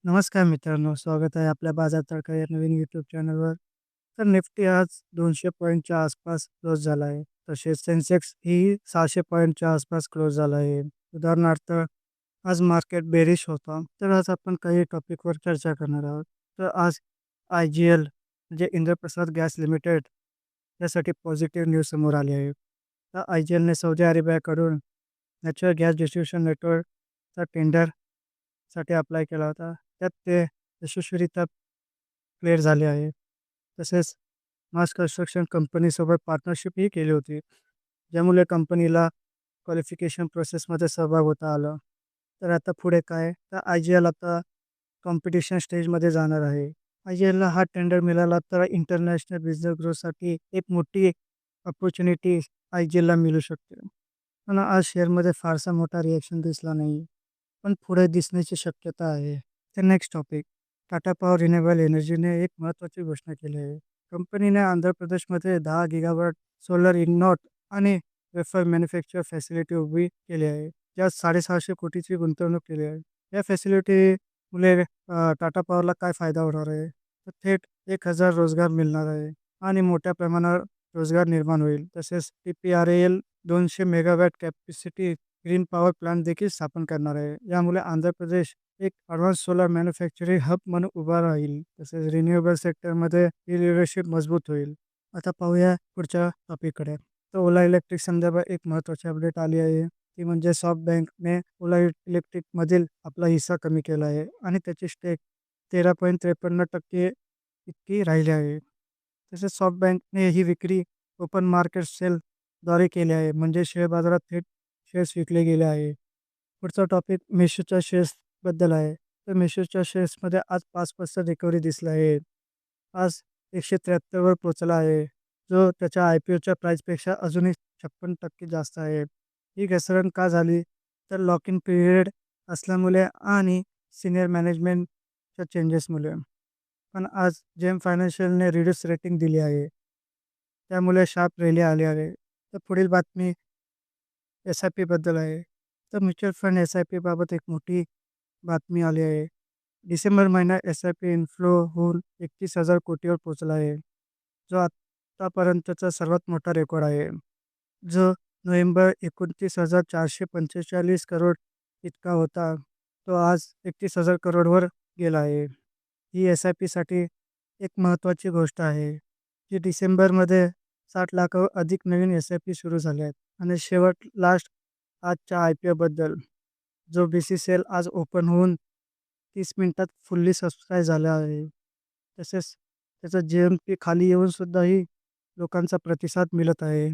नमस्कार मित्रांनो, स्वागत आहे आपल्या बाजार तडका या नवीन यूट्यूब चॅनलवर. तर निफ्टी आज 200 पॉईंटच्या आसपास क्लोज झाला आहे. तसेच सेन्सेक्स ही 600 पॉईंटच्या आसपास क्लोज झाला आहे. उदाहरणार्थ आज मार्केट बेरिश होता. तर आज आपण काही टॉपिकवर चर्चा करणार आहोत. तर आज आय जी एल म्हणजे इंद्रप्रसाद गॅस लिमिटेड यासाठी पॉझिटिव्ह न्यूज समोर आली आहे. तर आय जी एलने सौदी अरेबियाकडून नॅचरल गॅस डिस्ट्रिब्युशन नेटवर्कचा टेंडरसाठी अप्लाय केला होता. त्यात ते यशस्वीरित्या क्लिअर झाले आहे. तसेच मास कन्स्ट्रक्शन कंपनीसोबत पार्टनरशिपही केली होती, ज्यामुळे कंपनीला क्वालिफिकेशन प्रोसेसमध्ये सहभाग होता आला. तर आता पुढे काय? तर आय जी एल आता कॉम्पिटिशन स्टेजमध्ये जाणार आहे. आय जी एलला हा टेंडर मिळाला तर इंटरनॅशनल बिझनेस ग्रोथसाठी एक मोठी अपॉर्च्युनिटी आय जी एलला मिळू शकते. पण आज शेअरमध्ये फारसा मोठा रिएक्शन दिसला नाही. पण पुढे दिसण्याची शक्यता आहे. तर next topic. Tata power renewable एनर्जीने एक महत्त्वाची घोषणा केली आहे. कंपनीने आंध्र प्रदेशमध्ये 10 गिगावॉट सोलर इनॉट आणि वेफर मॅन्युफॅक्चर फॅसिलिटी उभी केली आहे. ज्यात 650 कोटीची गुंतवणूक केली आहे. या फॅसिलिटीमुळे टाटा पॉवरला काय फायदा होणार आहे? तर थेट 1,000 रोजगार मिळणार आहे आणि मोठ्या प्रमाणावर रोजगार निर्माण होईल. तसेच TPRAL 200 megawatt capacity green power plant देखील स्थापन करणार आहे. यामुळे आंध्र प्रदेश एक ॲडव्हान्स सोलार मॅन्युफॅक्चरिंग हब म्हणून उभा राहील. तसेच रिन्युएबल सेक्टरमध्ये ही लीडरशिप मजबूत होईल. आता पाहूया पुढच्या टॉपिककडे. तर ओला इलेक्ट्रिक संदर्भात एक महत्त्वाची अपडेट आली आहे. ती म्हणजे सॉफ्टबँकने ओला इलेक्ट्रिकमधील आपला हिस्सा कमी केला आहे आणि त्याची स्टेक 13.53% इतकी राहिली आहे. तसेच सॉफ्टबँकने ही विक्री ओपन मार्केट सेलद्वारे केली आहे, म्हणजे शेअर बाजारात थेट शेअर्स विकले गेले आहे. पुढचा टॉपिक मेशोच्या शेअर्सबद्दल आहे. तर मेशोच्या शेअर्समध्ये आज 5% रिकव्हरी दिसली आहे. आज 173 वर पोहोचला आहे, जो त्याच्या IPOच्या प्राईसपेक्षा अजूनही 56% जास्त आहे. ही घसरण का झाली? तर लॉक इन पिरियड असल्यामुळे आणि सीनियर मॅनेजमेंटच्या चेंजेसमुळे. पण आज जेम फायनान्शियलने रिड्यूस रेटिंग दिली आहे. त्यामुळे शार्प रॅली आली आहे. तर पुढील बातमी एस-आय-पीबद्दल आहे. तर म्युच्युअल फंड एस-आय-पीबाबत एक मोठी बातमी आली आहे. डिसेंबर महिन्यात एस-आय-पी इन्फ्लो होऊन 31,000 कोटीवर पोहोचला आहे, जो आत्तापर्यंतचा सर्वात मोठा रेकॉर्ड आहे. जो नोव्हेंबर 29,445 करोड इतका होता, तो आज 31,000 करोडवर गेला आहे. ही एस-आय-पीसाठी एक महत्त्वाची गोष्ट आहे, की डिसेंबरमध्ये 60 लाखाहून अधिक नवीन एस-आय-पी सुरू झाले आहेत. आणि शेवट लास्ट आजच्या IPOबद्दल, जो BCCL आज ओपन होऊन 30 मिनिटात फुल्ली सबस्क्राईब झाला आहे. तसेच त्याचा GMP खाली येऊन सुद्धाही लोकांचा प्रतिसाद मिळत आहे.